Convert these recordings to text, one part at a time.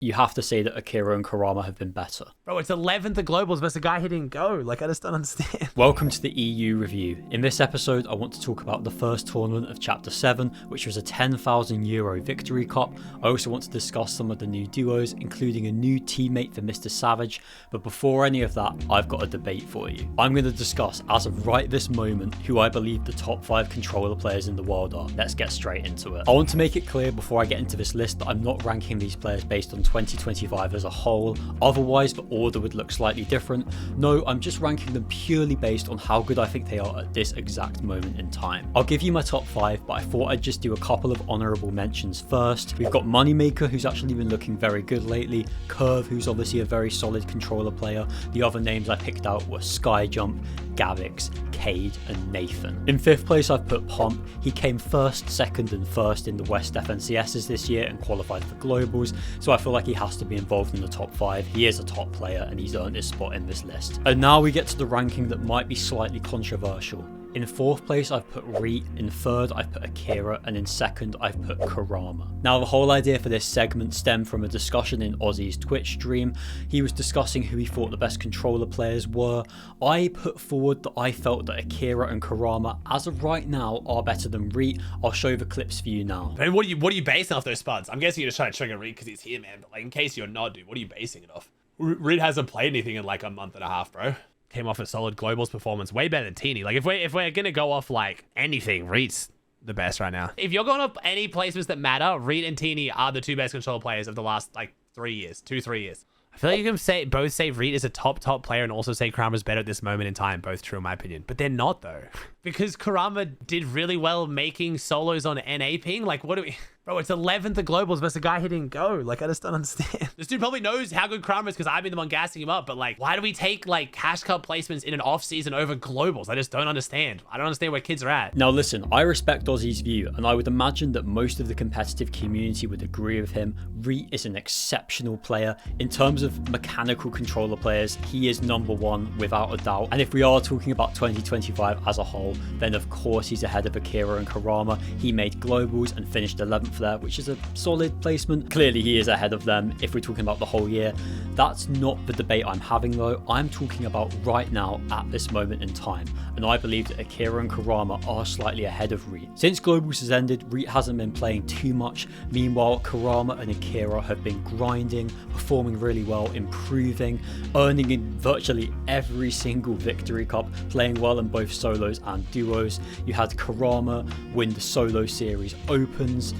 you have to say that Akira and Kurama have been better. Bro, it's 11th at Globals versus a guy who didn't go. Like, I just don't understand. Welcome to the EU review. In this episode, I want to talk about the first tournament of Chapter 7, which was a €10,000 victory cup. I also want to discuss some of the new duos, including a new teammate for MrSavage. But before any of that, I've got a debate for you. I'm going to discuss, as of right this moment, who I believe the top 5 controller players in the world are. Let's get straight into it. I want to make it clear before I get into this list that I'm not ranking these players based on 2025 as a whole. Otherwise, the order would look slightly different. No, I'm just ranking them purely based on how good I think they are at this exact moment in time. I'll give you my top 5, but I thought I'd just do a couple of honourable mentions first. We've got Moneymaker, who's actually been looking very good lately. Curve, who's obviously a very solid controller player. The other names I picked out were Skyjump, Gavix, Cade, and Nathan. In 5th place, I've put Pump. He came 1st, 2nd, and 1st in the West FNCSs this year and qualified for Globals, so I feel like he has to be involved in the top 5. He is a top player and he's earned his spot in this list. And now we get to the ranking that might be slightly controversial. In 4th place, I've put Reet. In 3rd, I've put Akira. And in 2nd, I've put Kurama. Now, the whole idea for this segment stemmed from a discussion in Ozzy's Twitch stream. He was discussing who he thought the best controller players were. I put forward that I felt that Akira and Kurama, as of right now, are better than Reet. I'll show the clips for you now. And what are you basing off those spuds? I'm guessing you're just trying to trigger Reed because he's here, man. But like, in case you're not, dude, what are you basing it off? Reed hasn't played anything in like a month and a half, bro. Came off a solid Globals performance, way better than Teeny. Like, if we're gonna go off like anything, Reed's the best right now. If you're going up any placements that matter, Reed and Teeny are the 2 best controller players of the last like 3 years, 3 years. I feel like you can both say Reed is a top player and also say Kurama's better at this moment in time. Both true in my opinion, but they're not though, because Kurama did really well making solos on NA ping. Like, what do we? Bro, it's 11th at Globals versus a guy who didn't go. Like, I just don't understand. This dude probably knows how good Kurama is because I've been the one gassing him up. But like, why do we take like cash cup placements in an off season over Globals? I just don't understand. I don't understand where kids are at. Now listen, I respect Ozzy's view, and I would imagine that most of the competitive community would agree with him. Reet is an exceptional player. In terms of mechanical controller players, he is number 1 without a doubt. And if we are talking about 2025 as a whole, then of course he's ahead of Akira and Kurama. He made Globals and finished 11th there, which is a solid placement. Clearly he is ahead of them if we're talking about the whole year. That's not the debate I'm having though. I'm talking about right now at this moment in time, and I believe that Akira and Kurama are slightly ahead of Reet. Since Globals has ended, Reet hasn't been playing too much. Meanwhile, Kurama and Akira have been grinding, performing really well, improving, earning in virtually every single victory cup, playing well in both solos and duos. You had Kurama win the solo series opens,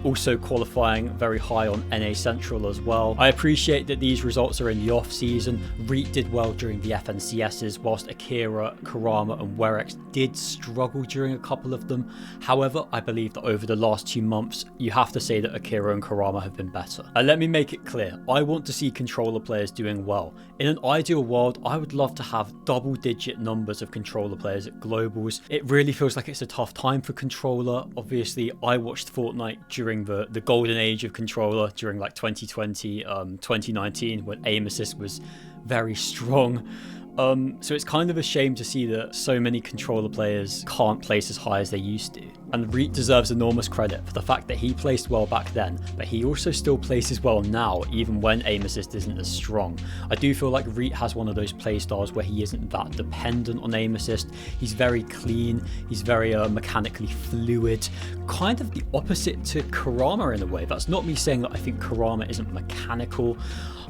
also qualifying very high on NA Central as well. I appreciate that these results are in the off season. Reet did well during the FNCSs, whilst Akira, Kurama and Werex did struggle during a couple of them. However, I believe that over the last 2 months, you have to say that Akira and Kurama have been better. And let me make it clear, I want to see controller players doing well. In an ideal world, I would love to have double-digit numbers of controller players at Globals. It really feels like it's a tough time for controller. Obviously, I watched Fortnite during the golden age of controller, during like 2020, 2019, when aim assist was very strong. So it's kind of a shame to see that so many controller players can't place as high as they used to. And Reet deserves enormous credit for the fact that he placed well back then, but he also still places well now, even when aim assist isn't as strong. I do feel like Reet has one of those playstyles where he isn't that dependent on aim assist. He's very clean, he's very mechanically fluid, kind of the opposite to Kurama in a way. That's not me saying that I think Kurama isn't mechanical.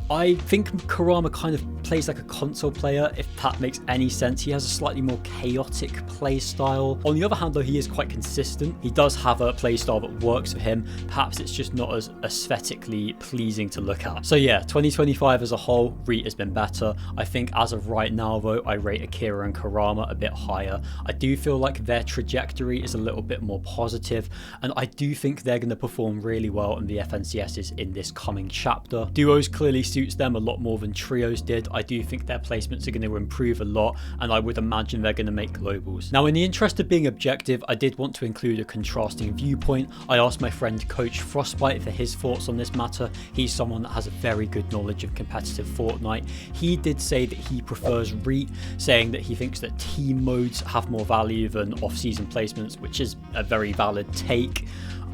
I think Kurama kind of plays like a console player, if that makes any sense. He has a slightly more chaotic play style. On the other hand though, he is quite consistent. He does have a play style that works for him. Perhaps it's just not as aesthetically pleasing to look at. So yeah, 2025 as a whole, Reet has been better. I think as of right now though, I rate Akira and Kurama a bit higher. I do feel like their trajectory is a little bit more positive, and I do think they're going to perform really well in the FNCSs in this coming chapter. Duos clearly suits them a lot more than trios did. I do think their placements are going to improve a lot, and I would imagine they're going to make Globals. Now, in the interest of being objective, I did want to include include a contrasting viewpoint. I asked my friend Coach Frostbite for his thoughts on this matter. He's someone that has a very good knowledge of competitive Fortnite. He did say that he prefers REIT, saying that he thinks that team modes have more value than off-season placements, which is a very valid take.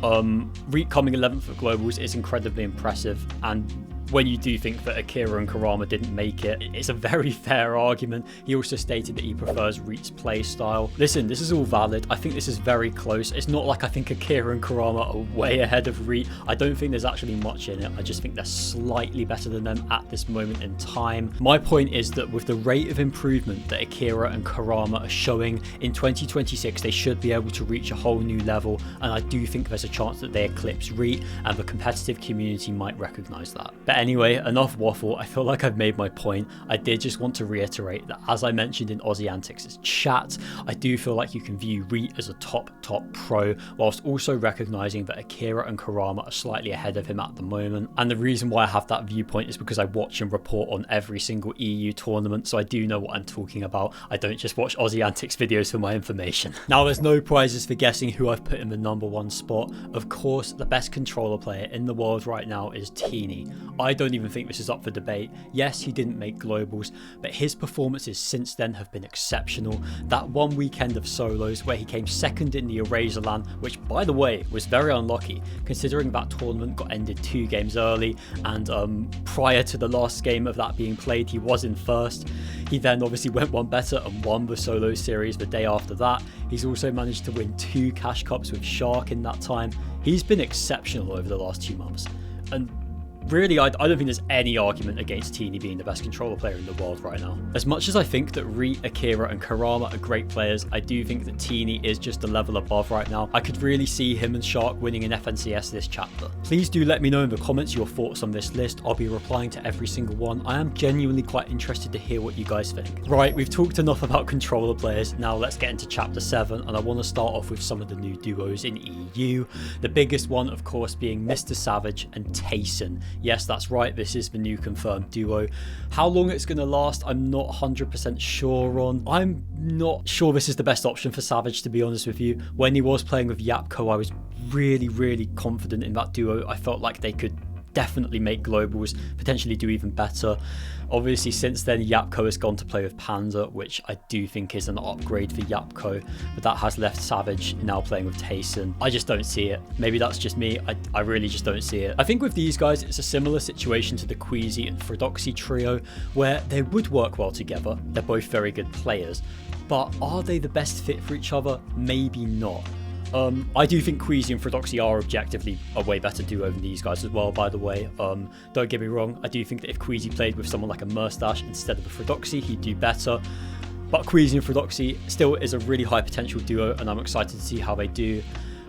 REIT coming 11th at Globals is incredibly impressive, and when you do think that Akira and Karama didn't make it, it's a very fair argument. He also stated that he prefers REIT's play style. Listen, this is all valid. I think this is very close. It's not like I think Akira and Karama are way ahead of REIT. I don't think there's actually much in it. I just think they're slightly better than them at this moment in time. My point is that with the rate of improvement that Akira and Karama are showing, in 2026 they should be able to reach a whole new level, and I do think there's a chance that they eclipse REIT, and the competitive community might recognize that. But anyway, enough waffle. I feel like I've made my point. I did just want to reiterate that, as I mentioned in Aussie Antics' chat, I do feel like you can view REIT as a top pro, whilst also recognizing that Akira and Karama are slightly ahead of him at the moment. And the reason why I have that viewpoint is because I watch and report on every single EU tournament, so I do know what I'm talking about. I don't just watch Aussie Antics videos for my information. Now, there's no prizes for guessing who I've put in the #1 spot. Of course, the best controller player in the world right now is Teeny. I don't even think this is up for debate. Yes, he didn't make globals, but his performances since then have been exceptional. That one weekend of solos where he came second in the Eraserland, which by the way was very unlucky considering that tournament got ended 2 games early, and prior to the last game of that being played he was in first. He then obviously went one better and won the solo series the day after that. He's also managed to win 2 cash cups with Shark in that time. He's been exceptional over the last 2 months, and really, I don't think there's any argument against Teeny being the best controller player in the world right now. As much as I think that REIT, Akira and Karama are great players, I do think that Teeny is just a level above right now. I could really see him and Shark winning an FNCS this chapter. Please do let me know in the comments your thoughts on this list. I'll be replying to every single one. I am genuinely quite interested to hear what you guys think. Right, we've talked enough about controller players. Now let's get into chapter 7, and I want to start off with some of the new duos in EU. The biggest one, of course, being MrSavage and Tayson. Yes, that's right, this is the new confirmed duo. How long it's going to last, I'm not 100% sure on. I'm not sure this is the best option for Savage, to be honest with you. When he was playing with Yapko, I was really confident in that duo. I felt like they could definitely make globals, potentially do even better. Obviously, since then, Yapko has gone to play with Panda, which I do think is an upgrade for Yapko, but that has left Savage now playing with Tayson. I just don't see it. Maybe that's just me. I really just don't see it. I think with these guys, it's a similar situation to the Queasy and Fredoxy trio, where they would work well together. They're both very good players, but are they the best fit for each other? Maybe not. I do think Queasy and Fredoxy are objectively a way better duo than these guys as well, by the way. Don't get me wrong, I do think that if Queasy played with someone like a MrSavage instead of a Fredoxy, he'd do better. But Queasy and Fredoxy still is a really high potential duo, and I'm excited to see how they do.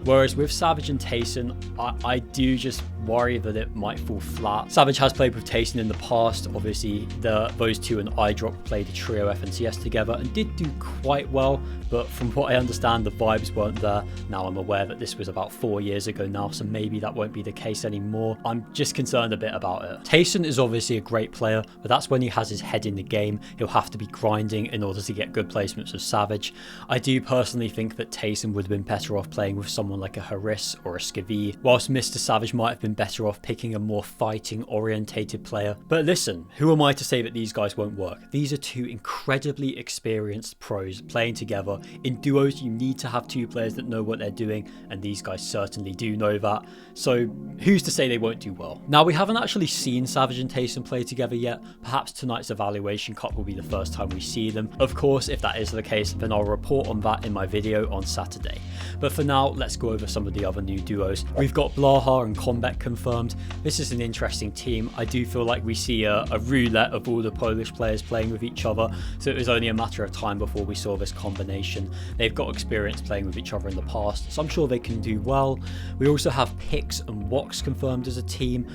Whereas with Savage and Tayson, I do just worry that it might fall flat. Savage has played with Tayson in the past. Obviously, those two and iDrop played a trio FNCS together and did do quite well, but from what I understand, the vibes weren't there. Now, I'm aware that this was about 4 years ago now, so maybe that won't be the case anymore. I'm just concerned a bit about it. Tayson is obviously a great player, but that's when he has his head in the game. He'll have to be grinding in order to get good placements with Savage. I do personally think that Tayson would have been better off playing with someone like a Haris or a Skavi, whilst MrSavage might have been better off picking a more fighting orientated player. But listen, who am I to say that these guys won't work? These are 2 incredibly experienced pros playing together. In duos, you need to have 2 players that know what they're doing, and these guys certainly do know that. So who's to say they won't do well? Now, we haven't actually seen Savage and Tayson play together yet. Perhaps tonight's evaluation cup will be the first time we see them. Of course, if that is the case, then I'll report on that in my video on Saturday. But for now, let's go over some of the other new duos. We've got Blaha and Combat confirmed. This is an interesting team. I do feel like we see a roulette of all the Polish players playing with each other, so it was only a matter of time before we saw this combination. They've got experience playing with each other in the past, so I'm sure they can do well. We also have Pix and Wox confirmed as a team.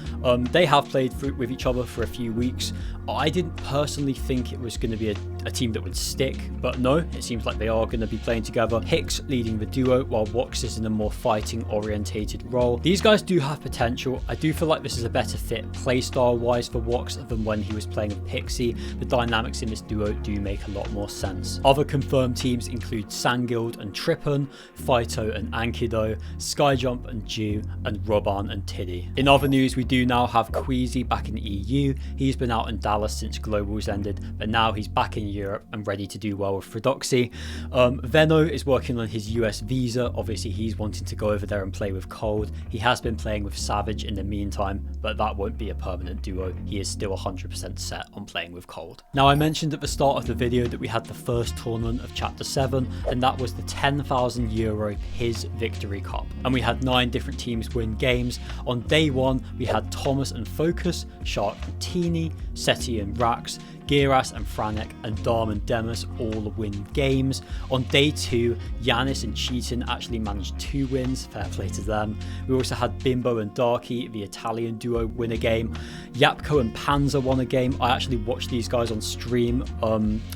They have played with each other for a few weeks. I didn't personally think it was going to be a team that would stick, but no, it seems like they are going to be playing together. Hicks leading the duo, while Wox is in a more fighting orientated role. These guys do have potential. I do feel like this is a better fit playstyle wise for Wox than when he was playing with Pixie. The dynamics in this duo do make a lot more sense. Other confirmed teams include Sanguild and Trippin, Phyto and Ankido, Skyjump and Jew, and Roban and Tiddy. In other news, we do now have Queasy back in EU. He's been out in Dallas since Globals ended, but now he's back in Europe and ready to do well with Fredoxy. Veno is working on his US visa. Obviously, he's wanting to go over there and play with Cold. He has been playing with Savage in the meantime, but that won't be a permanent duo. He is still 100% set on playing with Cold. Now, I mentioned at the start of the video that we had the first tournament of Chapter 7, and that was the €10,000 PIS Victory Cup. And we had 9 different teams win games. On day 1, we had Thomas and Focus, Shark and Teeny, Seti and Rax, Giras and Franek, and Darm and Demus all win games. On day 2, Yanis and Cheatin actually managed 2 wins, fair play to them. We also had Bimbo and Darky, the Italian duo, win a game. Yapko and Panzer won a game. I actually watched these guys on stream.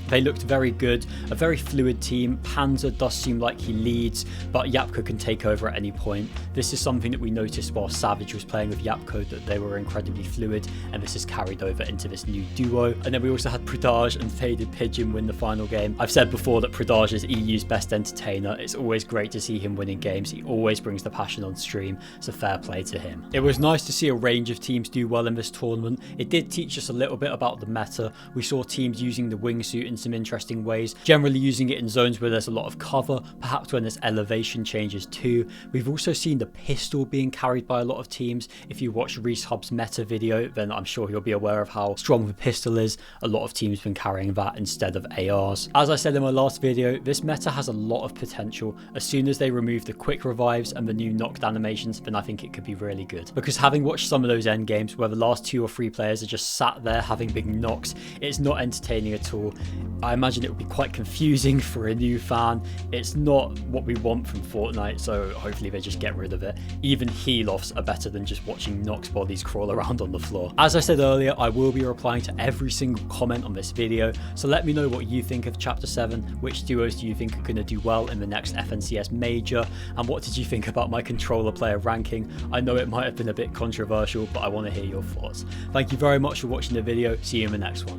They looked very good, a very fluid team. Panzer does seem like he leads, but Yapko can take over at any point. This is something that we noticed while Savage was playing with Yapko, that they were incredibly fluid, and this is carried over into this new duo. And then we also had Pridage and Faded Pigeon win the final game. I've said before that Pridage is EU's best entertainer. It's always great to see him winning games. He always brings the passion on stream, so fair play to him. It was nice to see a range of teams do well in this tournament. It did teach us a little bit about the meta. We saw teams using the wingsuit in some interesting ways, generally using it in zones where there's a lot of cover, perhaps when there's elevation changes too. We've also seen the pistol being carried by a lot of teams. If you watch Reese Hub's meta video, then I'm sure you'll be aware of how strong the pistol is. A lot of teams been carrying that instead of ARs. As I said in my last video, this meta has a lot of potential. As soon as they remove the quick revives and the new knocked animations, then I think it could be really good. Because having watched some of those end games where the last 2 or 3 players are just sat there having big knocks, it's not entertaining at all. I imagine it would be quite confusing for a new fan. It's not what we want from Fortnite, so hopefully they just get rid of it. Even heal-offs are better than just watching Nox bodies crawl around on the floor. As I said earlier, I will be replying to every single comment on this video, so let me know what you think of Chapter 7, which duos do you think are going to do well in the next FNCS Major, and what did you think about my controller player ranking? I know it might have been a bit controversial, but I want to hear your thoughts. Thank you very much for watching the video. See you in the next one.